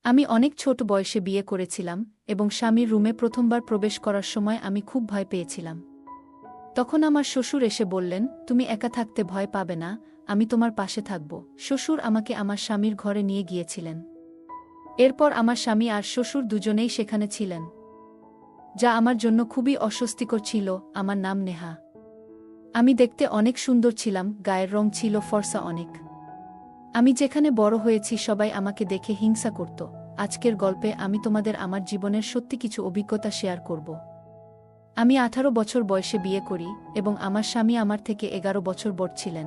আমি অনেক ছোট বয়সে বিয়ে করেছিলাম এবং স্বামীর রুমে প্রথমবার প্রবেশ করার সময় আমি খুব ভয় পেয়েছিলাম। তখন আমার শ্বশুর এসে বললেন, তুমি একা থাকতে ভয় পাবে না, আমি তোমার পাশে থাকব। শ্বশুর আমাকে আমার স্বামীর ঘরে নিয়ে গিয়েছিলেন। এরপর আমার স্বামী আর শ্বশুর দুজনেই সেখানে ছিলেন, যা আমার জন্য খুবই অস্বস্তিকর ছিল। আমার নাম নেহা। আমি দেখতে অনেক সুন্দর ছিলাম, গায়ের রং ছিল ফর্সা অনেক। আমি যেখানে বড় হয়েছি সবাই আমাকে দেখে হিংসা করত। আজকের গল্পে আমি তোমাদের আমার জীবনের সত্যি কিছু অভিজ্ঞতা শেয়ার করব। আমি 18 বছর বয়সে বিয়ে করি এবং আমার স্বামী আমার থেকে 11 বছর বড় ছিলেন।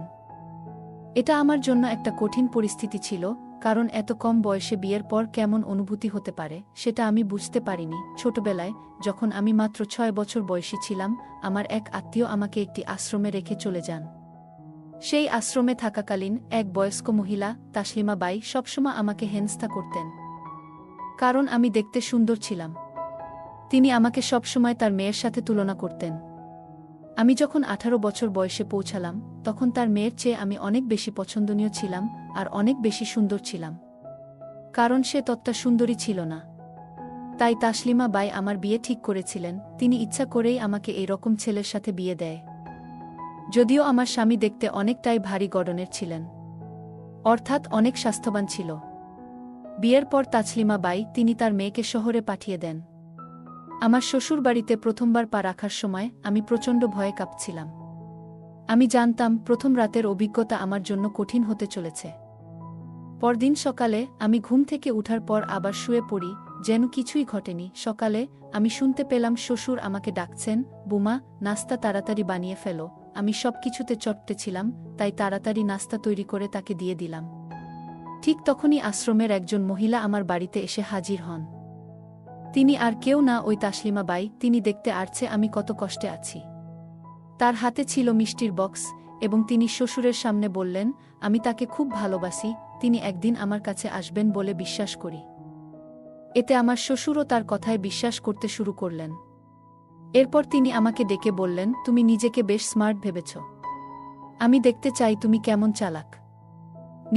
এটা আমার জন্য একটা কঠিন পরিস্থিতি ছিল, কারণ এত কম বয়সে বিয়ের পর কেমন অনুভূতি হতে পারে সেটা আমি বুঝতে পারিনি। ছোটবেলায় যখন আমি মাত্র 6 বছর বয়সী ছিলাম, আমার এক আত্মীয় আমাকে একটি আশ্রমে রেখে চলে যান। সেই আশ্রমে থাকাকালীন এক বয়স্ক মহিলা, তাসলিমা বাই, সবসময় আমাকে হেনস্থা করতেন, কারণ আমি দেখতে সুন্দর ছিলাম। তিনি আমাকে সবসময় তার মেয়ের সাথে তুলনা করতেন। আমি যখন 18 বছর বয়সে পৌঁছালাম, তখন তার মেয়ের চেয়ে আমি অনেক বেশি পছন্দনীয় ছিলাম আর অনেক বেশি সুন্দর ছিলাম, কারণ সে ততটা সুন্দরী ছিল না। তাই তাসলিমা বাই আমার বিয়ে ঠিক করেছিলেন। তিনি ইচ্ছা করেই আমাকে এই রকম ছেলের সাথে বিয়ে দেয়। যদিও আমার স্বামী দেখতে অনেকটাই ভারী গড়নের ছিলেন, অর্থাৎ অনেক স্বাস্থ্যবান ছিল। বিয়ের পর তাসলিমা বাই তিনি তার মেয়েকে শহরে পাঠিয়ে দেন। আমার শ্বশুর বাড়িতে প্রথমবার পা রাখার সময় আমি প্রচণ্ড ভয়ে কাঁপছিলাম। আমি জানতাম প্রথম রাতের অভিজ্ঞতা আমার জন্য কঠিন হতে চলেছে। পরদিন সকালে আমি ঘুম থেকে উঠার পর আবার শুয়ে পড়ি, যেন কিছুই ঘটেনি। সকালে আমি শুনতে পেলাম শ্বশুর আমাকে ডাকছেন, বুমা, নাস্তা তাড়াতাড়ি বানিয়ে ফেলো। আমি সব কিছুতে চটতে ছিলাম, তাই তাড়াতাড়ি নাস্তা তৈরি করে তাকে দিয়ে দিলাম। ঠিক তখনই আশ্রমের একজন মহিলা আমার বাড়িতে এসে হাজির হন। তিনি আর কেউ না, ওই তাসলিমা বাই। তিনি দেখতে আসছে আমি কত কষ্টে আছি। তার হাতে ছিল মিষ্টির বক্স এবং তিনি শ্বশুরের সামনে বললেন, আমি তাকে খুব ভালোবাসি, তিনি একদিন আমার কাছে আসবেন বলে বিশ্বাস করি। এতে আমার শ্বশুরও তার কথায় বিশ্বাস করতে শুরু করলেন। এরপর তিনি আমাকে ডেকে বললেন, তুমি নিজেকে বেশ স্মার্ট ভেবেছ। আমি দেখতে চাই তুমি কেমন চালাক।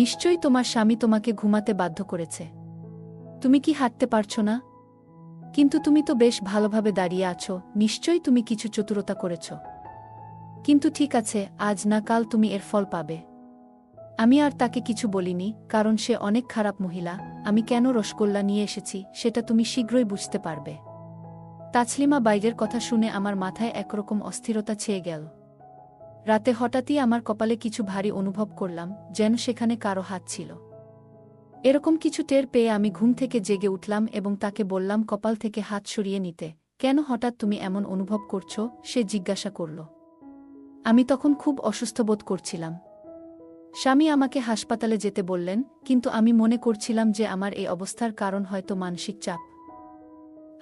নিশ্চয়ই তোমার স্বামী তোমাকে ঘুমাতে বাধ্য করেছে। তুমি কি হাঁটতে পারছো না? কিন্তু তুমি তো বেশ ভালোভাবে দাঁড়িয়ে আছো, নিশ্চয়ই তুমি কিছু চতুরতা করেছ। কিন্তু ঠিক আছে, আজ না কাল তুমি এর ফল পাবে। আমি আর তাকে কিছু বলিনি, কারণ সে অনেক খারাপ মহিলা। আমি কেন রসগোল্লা নিয়ে এসেছি সেটা তুমি শীঘ্রই বুঝতে পারবে। তাসলিমা বাইরের কথা শুনে আমার মাথায় একরকম অস্থিরতা ছেয়ে গেল। রাতে হঠাৎই আমার কপালে কিছু ভারী অনুভব করলাম, যেন সেখানে কারো হাত ছিল। এরকম কিছু টের পেয়ে আমি ঘুম থেকে জেগে উঠলাম এবং তাকে বললাম কপাল থেকে হাত সরিয়ে নিতে। কেন হঠাৎ তুমি এমন অনুভব করছো? সে জিজ্ঞাসা করল। আমি তখন খুব অসুস্থ বোধ করছিলাম। স্বামী আমাকে হাসপাতালে যেতে বললেন, কিন্তু আমি মনে করছিলাম যে আমার এই অবস্থার কারণ হয়তো মানসিক চাপ,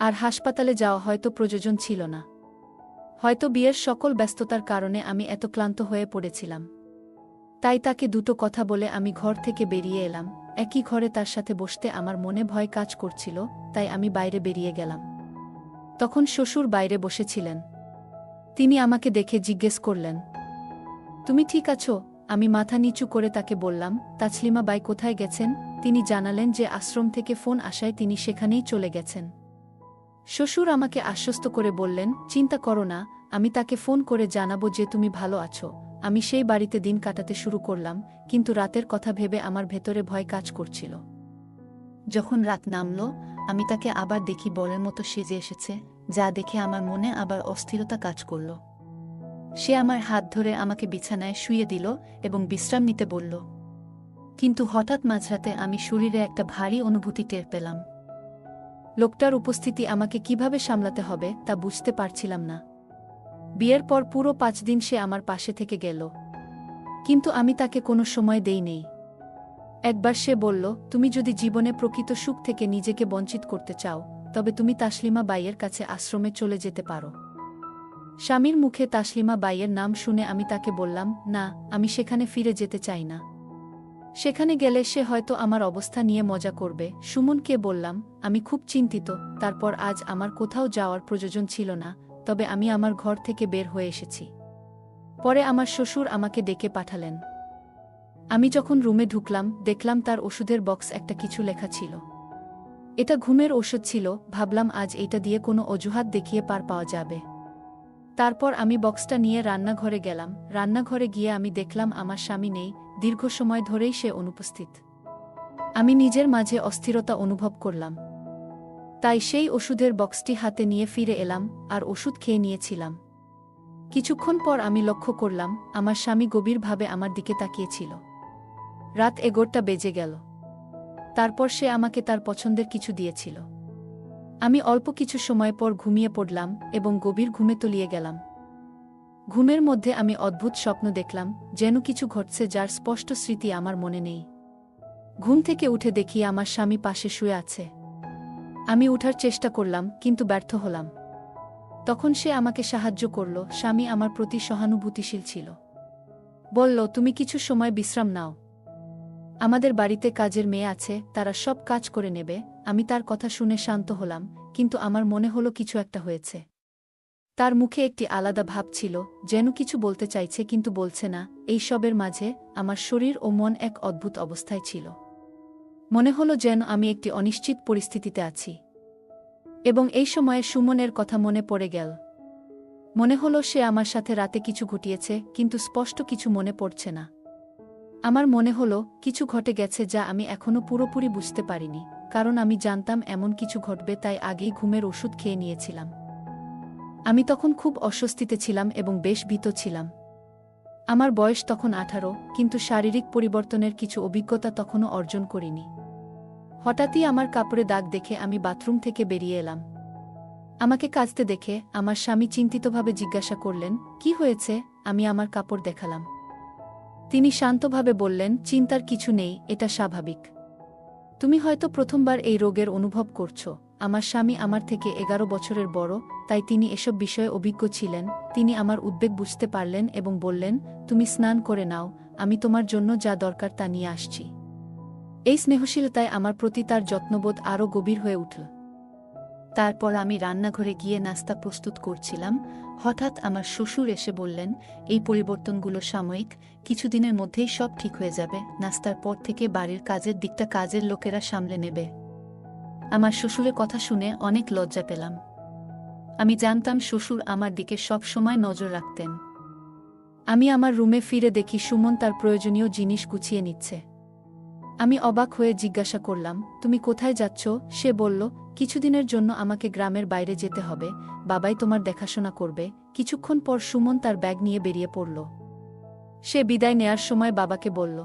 আর হাসপাতালে যাওয়া হয়তো প্রয়োজন ছিল না। হয়তো বিয়ের সকল ব্যস্ততার কারণে আমি এত ক্লান্ত হয়ে পড়েছিলাম। তাই তাকে দুটো কথা বলে আমি ঘর থেকে বেরিয়ে এলাম। একই ঘরে তার সাথে বসতে আমার মনে ভয় কাজ করছিল, তাই আমি বাইরে বেরিয়ে গেলাম। তখন শ্বশুর বাইরে বসেছিলেন। তিনি আমাকে দেখে জিজ্ঞেস করলেন, তুমি ঠিক আছো? আমি মাথা নিচু করে তাকে বললাম, তাসলিমা বাই কোথায় গেছেন? তিনি জানালেন যে আশ্রম থেকে ফোন আসায় তিনি সেখানেই চলে গেছেন। শ্বশুর আমাকে আশ্বস্ত করে বললেন, চিন্তা করো না, আমি তাকে ফোন করে জানাবো যে তুমি ভালো আছো। আমি সেই বাড়িতে দিন কাটাতে শুরু করলাম, কিন্তু রাতের কথা ভেবে আমার ভেতরে ভয় কাজ করছিল। যখন রাত নামল, আমি তাকে আবার দেখি বরের মতো সেজে এসেছে, যা দেখে আমার মনে আবার অস্থিরতা কাজ করল। সে আমার হাত ধরে আমাকে বিছানায় শুইয়ে দিল এবং বিশ্রাম নিতে বলল। কিন্তু হঠাৎ মাঝরাতে আমি শরীরে একটা ভারী অনুভূতি টের পেলাম। লোকটার উপস্থিতি আমাকে কিভাবে সামলাতে হবে তা বুঝতে পারছিলাম না। বিয়ের পর পুরো 5 দিন সে আমার পাশে থেকে গেল, কিন্তু আমি তাকে কোনো সময় দেই নেই। একবার সে বলল, তুমি যদি জীবনে প্রকৃত সুখ থেকে নিজেকে বঞ্চিত করতে চাও, তবে তুমি তাসলিমা বাইয়ের কাছে আশ্রমে চলে যেতে পারো। স্বামীর মুখে তাসলিমা বাইয়ের নাম শুনে আমি তাকে বললাম, না, আমি সেখানে ফিরে যেতে চাই না। সেখানে গেলে সে হয়তো আমার অবস্থা নিয়ে মজা করবে। সুমনকে বললাম, আমি খুব চিন্তিত। তারপর আজ আমার কোথাও যাওয়ার প্রয়োজন ছিল না, তবে আমি আমার ঘর থেকে বের হয়ে এসেছি। পরে আমার শ্বশুর আমাকে ডেকে পাঠালেন। আমি যখন রুমে ঢুকলাম, দেখলাম তার ওষুধের বক্স একটা কিছু লেখা ছিল। এটা ঘুমের ঔষধ ছিল, ভাবলাম আজ এইটা দিয়ে কোনো অজুহাত দেখিয়ে পার পাওয়া যাবে। তারপর আমি বক্সটা নিয়ে রান্নাঘরে গেলাম। রান্নাঘরে গিয়ে আমি দেখলাম আমার স্বামী নেই, দীর্ঘ সময় ধরেই সে অনুপস্থিত। আমি নিজের মাঝে অস্থিরতা অনুভব করলাম। তাই সেই ওষুধের বক্সটি হাতে নিয়ে ফিরে এলাম আর ওষুধ খেয়ে নিয়েছিলাম। কিছুক্ষণ পর আমি লক্ষ্য করলাম আমার স্বামী গভীরভাবে আমার দিকে তাকিয়েছিল। রাত 11টা বেজে গেল। তারপর সে আমাকে তার পছন্দের কিছু দিয়েছিল। আমি অল্প কিছু সময় পর ঘুমিয়ে পড়লাম এবং গভীর ঘুমে তলিয়ে গেলাম। ঘুমের মধ্যে আমি অদ্ভুত স্বপ্ন দেখলাম, যেন কিছু ঘটছে যার স্পষ্ট স্মৃতি আমার মনে নেই। ঘুম থেকে উঠে দেখি আমার স্বামী পাশে শুয়ে আছে। আমি উঠার চেষ্টা করলাম, কিন্তু ব্যর্থ হলাম। তখন সে আমাকে সাহায্য করল। স্বামী আমার প্রতি সহানুভূতিশীল ছিল। বলল, তুমি কিছু সময় বিশ্রাম নাও। আমাদের বাড়িতে কাজের মেয়ে আছে, তারা সব কাজ করে নেবে। আমি তার কথা শুনে শান্ত হলাম, কিন্তু আমার মনে হলো কিছু একটা হয়েছে। তার মুখে একটি আলাদা ভাব ছিল, যেন কিছু বলতে চাইছে কিন্তু বলছে না। এই সবের মাঝে আমার শরীর ও মন এক অদ্ভুত অবস্থায় ছিল। মনে হলো যেন আমি একটি অনিশ্চিত পরিস্থিতিতে আছি। এবং এই সময়ে সুমনের কথা মনে পড়ে গেল। মনে হলো সে আমার সাথে রাতে কিছু ঘটিয়েছে, কিন্তু স্পষ্ট কিছু মনে পড়ছে না। আমার মনে হলো কিছু ঘটে গেছে যা আমি এখনো পুরোপুরি বুঝতে পারিনি, কারণ আমি জানতাম এমন কিছু ঘটবে, তাই আগেই ঘুমের ওষুধ খেয়ে নিয়েছিলাম। আমি তখন খুব অস্বস্তিতে ছিলাম এবং বেশ ভীত ছিলাম। আমার বয়স তখন 18, কিন্তু শারীরিক পরিবর্তনের কিছু অভিজ্ঞতা তখনও অর্জন করিনি। হঠাৎই আমার কাপড়ে দাগ দেখে আমি বাথরুম থেকে বেরিয়ে এলাম। আমাকে কাচতে দেখে আমার স্বামী চিন্তিতভাবে জিজ্ঞাসা করলেন, কি হয়েছে? আমি আমার কাপড় দেখালাম। তিনি শান্তভাবে বললেন, চিন্তার কিছু নেই, এটা স্বাভাবিক। তুমি হয়তো প্রথমবার এই রোগের অনুভব করছো। আমার স্বামী আমার থেকে 11 বছরের বড়, তাই তিনি এসব বিষয়ে অভিজ্ঞ ছিলেন। তিনি আমার উদ্বেগ বুঝতে পারলেন এবং বললেন, তুমি স্নান করে নাও, আমি তোমার জন্য যা দরকার তা নিয়ে আসছি। এই স্নেহশীলতায় আমার প্রতি তার যত্নবোধ আরও গভীর হয়ে উঠল। তারপর আমি রান্নাঘরে গিয়ে নাস্তা প্রস্তুত করছিলাম। হঠাৎ আমার শ্বশুর এসে বললেন, এই পরিবর্তনগুলো সাময়িক, কিছুদিনের মধ্যেই সব ঠিক হয়ে যাবে। নাস্তার পর থেকে বাড়ির কাজের দিকটা কাজের লোকেরা সামলে নেবে। আমার শ্বশুরের কথা শুনে অনেক লজ্জা পেলাম। আমি জানতাম শ্বশুর আমার দিকে সব সময় নজর রাখতেন। আমি আমার রুমে ফিরে দেখি সুমন তার প্রয়োজনীয় জিনিস গুছিয়ে নিচ্ছে। আমি অবাক হয়ে জিজ্ঞাসা করলাম, তুমি কোথায় যাচ্ছ? সে বলল, কিছুদিনের জন্য আমাকে গ্রামের বাইরে যেতে হবে, বাবাই তোমার দেখাশোনা করবে। কিছুক্ষণ পর সুমন তার ব্যাগ নিয়ে বেরিয়ে পড়ল। সে বিদায় নেয়ার সময় বাবাকে বলল,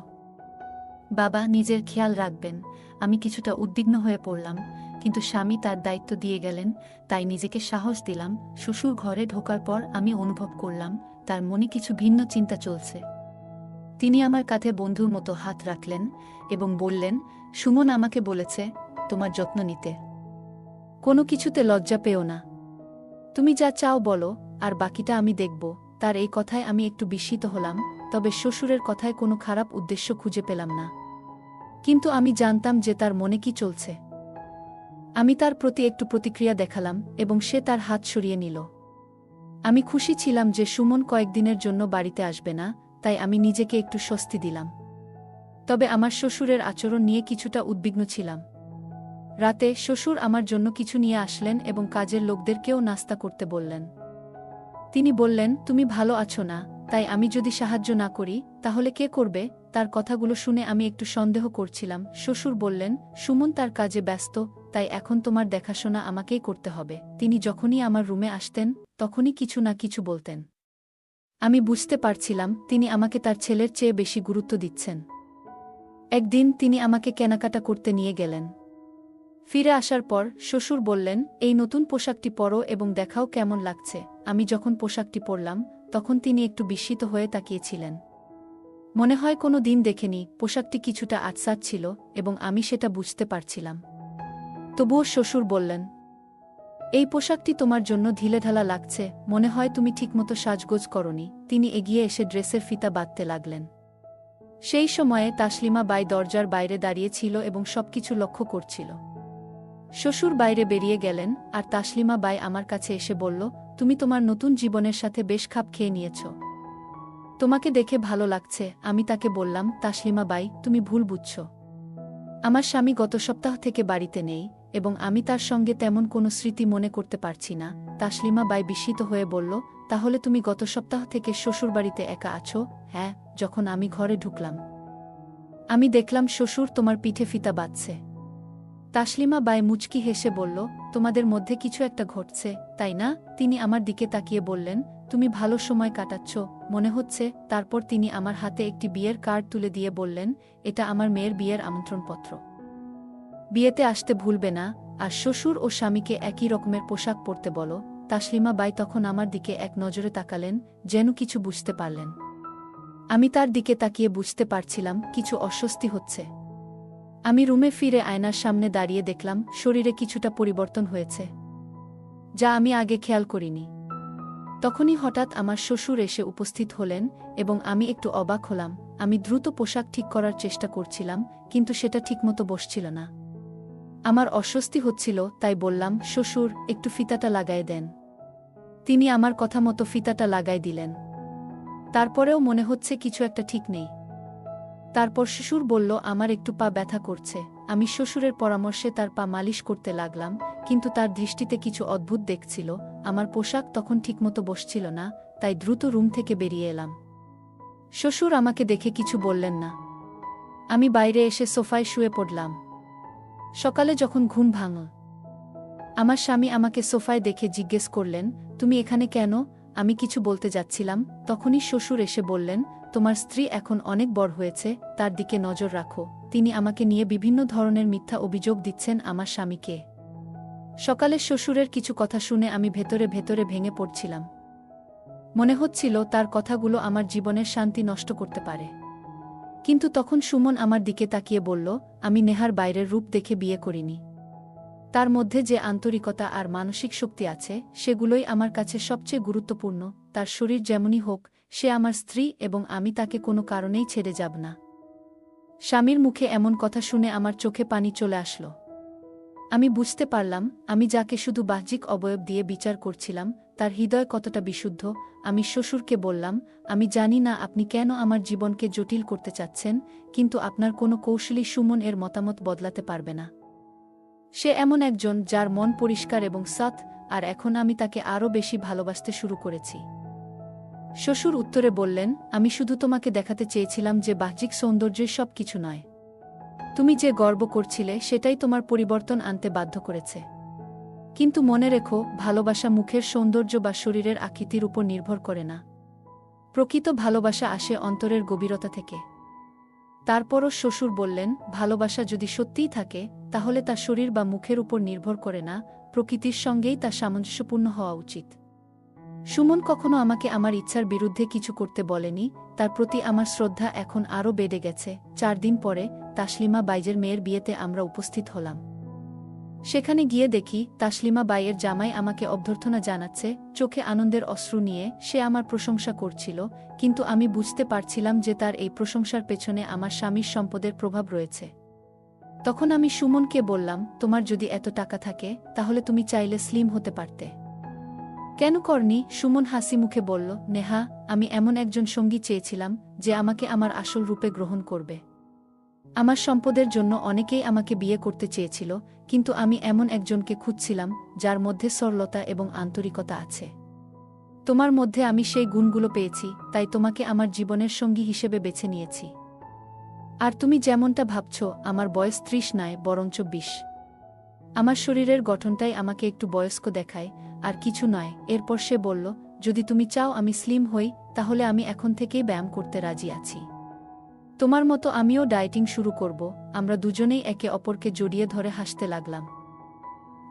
বাবা, নিজের খেয়াল রাখবেন। আমি কিছুটা উদ্বিগ্ন হয়ে পড়লাম, কিন্তু স্বামী তার দায়িত্ব দিয়ে গেলেন, তাই নিজেকে সাহস দিলাম। শ্বশুর ঘরে ঢোকার পর আমি অনুভব করলাম তার মনে কিছু ভিন্ন চিন্তা চলছে। তিনি আমার কাঁধে বন্ধুর মতো হাত রাখলেন এবং বললেন, সুমন আমাকে বলেছে তোমার যত্ন নিতে। কোনো কিছুতে লজ্জা পেও না। তুমি যা চাও বলো, আর বাকিটা আমি দেখব। তার এই কথায় আমি একটু বিস্মিত হলাম, তবে শ্বশুরের কথায় কোনো খারাপ উদ্দেশ্য খুঁজে পেলাম না। কিন্তু আমি জানতাম যে তার মনে কি চলছে। আমি তার প্রতি একটু প্রতিক্রিয়া দেখালাম এবং সে তার হাত সরিয়ে নিল। আমি খুশি ছিলাম যে সুমন কয়েকদিনের জন্য বাড়িতে আসবে না, তাই আমি নিজেকে একটু স্বস্তি দিলাম। তবে আমার শ্বশুরের আচরণ নিয়ে কিছুটা উদ্বিগ্ন ছিলাম। রাতে শ্বশুর আমার জন্য কিছু নিয়ে আসলেন এবং কাজের লোকদেরকেও নাস্তা করতে বললেন। তিনি বললেন, তুমি ভালো আছো না, তাই আমি যদি সাহায্য না করি তাহলে কে করবে? তার কথাগুলো শুনে আমি একটু সন্দেহ করছিলাম। শ্বশুর বললেন, সুমন তার কাজে ব্যস্ত, তাই এখন তোমার দেখাশোনা আমাকেই করতে হবে। তিনি যখনই আমার রুমে আসতেন তখনই কিছু না কিছু বলতেন। আমি বুঝতে পারছিলাম তিনি আমাকে তার ছেলের চেয়ে বেশি গুরুত্ব দিচ্ছেন। একদিন তিনি আমাকে কেনাকাটা করতে নিয়ে গেলেন। ফিরে আসার পর শ্বশুর বললেন, এই নতুন পোশাকটি পরো এবং দেখাও কেমন লাগছে। আমি যখন পোশাকটি পরলাম তখন তিনি একটু বিস্মিত হয়ে তাকিয়েছিলেন। মনে হয় কোনো দিন দেখেনি। পোশাকটি কিছুটা আটসাট ছিল এবং আমি সেটা বুঝতে পারছিলাম। তবুও শ্বশুর বললেন, এই পোশাকটি তোমার জন্য ঢিলেঢালা লাগছে, মনে হয় তুমি ঠিকমতো সাজগোজ করনি। তিনি এগিয়ে এসে ড্রেসের ফিতা বাঁধতে লাগলেন। সেই সময়ে তাসলিমা বাই দরজার বাইরে দাঁড়িয়ে ছিল এবং সবকিছু লক্ষ্য করছিল। শ্বশুর বাইরে বেরিয়ে গেলেন আর তাসলিমা বাই আমার কাছে এসে বলল, তুমি তোমার নতুন জীবনের সাথে বেশ খাপ খেয়ে নিয়েছ। তোমাকে দেখে ভালো লাগছে। আমি তাকে বললাম, তাসলিমা বাই, তুমি ভুল বুঝছ। আমার স্বামী গত সপ্তাহ থেকে বাড়িতে নেই এবং আমি তার সঙ্গে তেমন কোনো স্মৃতি মনে করতে পারছি না। তাসলিমা বাই বিস্মিত হয়ে বলল, তাহলে তুমি গত সপ্তাহ থেকে শ্বশুরবাড়িতে একা আছো? হ্যাঁ, যখন আমি ঘরে ঢুকলাম আমি দেখলাম শ্বশুর তোমার পিঠে ফিতা বাঁধছে। তাসলিমা বাই মুচকি হেসে বলল, তোমাদের মধ্যে কিছু একটা ঘটছে, তাই না? তিনি আমার দিকে তাকিয়ে বললেন, তুমি ভালো সময় কাটাচ্ছ মনে হচ্ছে। তারপর তিনি আমার হাতে একটি বিয়ের কার্ড তুলে দিয়ে বললেন, এটা আমার মেয়ের বিয়ের আমন্ত্রণপত্র। বিয়েতে আসতে ভুলবে না, আর শ্বশুর ও স্বামীকে একই রকমের পোশাক পরতে বলো। তাসলিমা বাই তখন আমার দিকে এক নজরে তাকালেন, যেন কিছু বুঝতে পারলেন। আমি তার দিকে তাকিয়ে বুঝতে পারছিলাম কিছু অস্বস্তি হচ্ছে। আমি রুমে ফিরে আয়নার সামনে দাঁড়িয়ে দেখলাম শরীরে কিছুটা পরিবর্তন হয়েছে, যা আমি আগে খেয়াল করিনি। তখনই হঠাৎ আমার শ্বশুর এসে উপস্থিত হলেন এবং আমি একটু অবাক হলাম। আমি দ্রুত পোশাক ঠিক করার চেষ্টা করছিলাম, কিন্তু সেটা ঠিকমতো বসছিল না। আমার অস্বস্তি হচ্ছিল, তাই বললাম, শ্বশুর, একটু ফিতাটা লাগায় দেন। তিনি আমার কথা মতো ফিতাটা লাগাই দিলেন। তারপরেও মনে হচ্ছে কিছু একটা ঠিক নেই। তারপর শ্বশুর বলল, আমার একটু পা ব্যথা করছে। আমি শ্বশুরের পরামর্শে তার পা মালিশ করতে লাগলাম, কিন্তু তার দৃষ্টিতে কিছু অদ্ভুত দেখছিল। আমার পোশাক তখন ঠিকমতো বসছিল না, তাই দ্রুত রুম থেকে বেরিয়ে এলাম। শ্বশুর আমাকে দেখে কিছু বললেন না। আমি বাইরে এসে সোফায় শুয়ে পড়লাম। সকালে যখন ঘুম ভাঙল, আমার স্বামী আমাকে সোফায় দেখে জিজ্ঞেস করলেন, তুমি এখানে কেন? আমি কিছু বলতে যাচ্ছিলাম, তখনই শ্বশুর এসে বললেন, তোমার স্ত্রী এখন অনেক বড় হয়েছে, তার দিকে নজর রাখো। তিনি আমাকে নিয়ে বিভিন্ন ধরনের মিথ্যা অভিযোগ দিচ্ছেন আমার স্বামীকে। সকালে শ্বশুরের কিছু কথা শুনে আমি ভেতরে ভেতরে ভেঙে পড়ছিলাম। মনে হচ্ছিল তার কথাগুলো আমার জীবনের শান্তি নষ্ট করতে পারে। কিন্তু তখন সুমন আমার দিকে তাকিয়ে বলল, আমি নেহার বাইরের রূপ দেখে বিয়ে করিনি। তার মধ্যে যে আন্তরিকতা আর মানসিক শক্তি আছে, সেগুলোই আমার কাছে সবচেয়ে গুরুত্বপূর্ণ। তার শরীর যেমনই হোক, সে আমার স্ত্রী এবং আমি তাকে কোনো কারণেই ছেড়ে যাব না। স্বামীর মুখে এমন কথা শুনে আমার চোখে পানি চলে আসলো। আমি বুঝতে পারলাম, আমি যাকে শুধু বাহ্যিক অবয়ব দিয়ে বিচার করছিলাম, তার হৃদয় কতটা বিশুদ্ধ। আমি শ্বশুরকে বললাম, আমি জানি না আপনি কেন আমার জীবনকে জটিল করতে চাচ্ছেন, কিন্তু আপনার কোনো কৌশলী সুমন এর মতামত বদলাতে পারবে না। সে এমন একজন যার মন পরিষ্কার এবং সৎ, আর এখন আমি তাকে আরও বেশি ভালোবাসতে শুরু করেছি। শ্বশুর উত্তরে বললেন, আমি শুধু তোমাকে দেখাতে চেয়েছিলাম যে বাহ্যিক সৌন্দর্যই সব কিছু নয়। তুমি যে গর্ব করছিলে সেটাই তোমার পরিবর্তন আনতে বাধ্য করেছে। কিন্তু মনে রেখো, ভালোবাসা মুখের সৌন্দর্য বা শরীরের আকৃতির উপর নির্ভর করে না। প্রকৃত ভালোবাসা আসে অন্তরের গভীরতা থেকে। তারপরও শ্বশুর বললেন, ভালোবাসা যদি সত্যিই থাকে, তাহলে তা শরীর বা মুখের উপর নির্ভর করে না, প্রকৃতির সঙ্গেই তা সামঞ্জস্যপূর্ণ হওয়া উচিত। সুমন কখনো আমাকে আমার ইচ্ছার বিরুদ্ধে কিছু করতে বলেনি, তার প্রতি আমার শ্রদ্ধা এখন আরও বেড়ে গেছে। 4 দিন পরে তাসলিমা বাইজের মেয়ের বিয়েতে আমরা উপস্থিত হলাম। সেখানে গিয়ে দেখি তাসলিমা বাইয়ের জামাই আমাকে অভ্যর্থনা জানাচ্ছে, চোখে আনন্দের অশ্রু নিয়ে সে আমার প্রশংসা করছিল, কিন্তু আমি বুঝতে পারছিলাম যে তার এই প্রশংসার পেছনে আমার স্বামীর সম্পদের প্রভাব রয়েছে। তখন আমি সুমনকে বললাম, তোমার যদি এত টাকা থাকে, তাহলে তুমি চাইলে স্লিম হতে পারতে। কেন করনি? সুমন হাসি মুখে বলল, নেহা, আমি এমন একজন সঙ্গী চেয়েছিলাম যে আমাকে আমার আসল রূপে গ্রহণ করবে। আমার সম্পদের জন্য অনেকেই আমাকে বিয়ে করতে চেয়েছিল, কিন্তু আমি এমন একজনকে খুঁজছিলাম যার মধ্যে সরলতা এবং আন্তরিকতা আছে। তোমার মধ্যে আমি সেই গুণগুলো পেয়েছি, তাই তোমাকে আমার জীবনের সঙ্গী হিসেবে বেছে নিয়েছি। আর তুমি যেমনটা ভাবছ, আমার বয়স 30 নয়, বরঞ্চ 20। আমার শরীরের গঠনটাই আমাকে একটু বয়স্ক দেখায়, আর কিছু নয়। এরপর সে বলল, যদি তুমি চাও আমি স্লিম হই, তাহলে আমি এখন থেকেই ব্যায়াম করতে রাজি আছি। তোমার মতো আমিও ডায়েটিং শুরু করব। আমরা দুজনেই একে অপরকে জড়িয়ে ধরে হাসতে লাগলাম।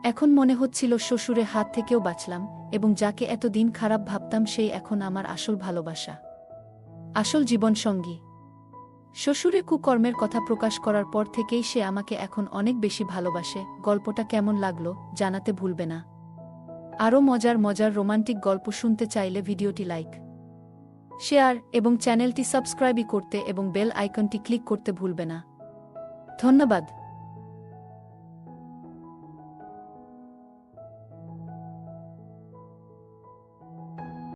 এখন মনে হচ্ছিল শ্বশুরের হাত থেকেও বাঁচলাম, এবং যাকে এতদিন খারাপ ভাবতাম সেই এখন আমার আসল ভালোবাসা, আসল জীবনসঙ্গী। শ্বশুরে কুকর্মের কথা প্রকাশ করার পর থেকেই সে আমাকে এখন অনেক বেশি ভালোবাসে। গল্পটা কেমন লাগলো জানাতে ভুলবে না। আরও মজার মজার রোমান্টিক গল্প শুনতে চাইলে ভিডিওটি লাইক, শেয়ার এবং চ্যানেলটি সাবস্ক্রাইব করতে এবং বেল আইকনটি ক্লিক করতে ভুলবে না। ধন্যবাদ।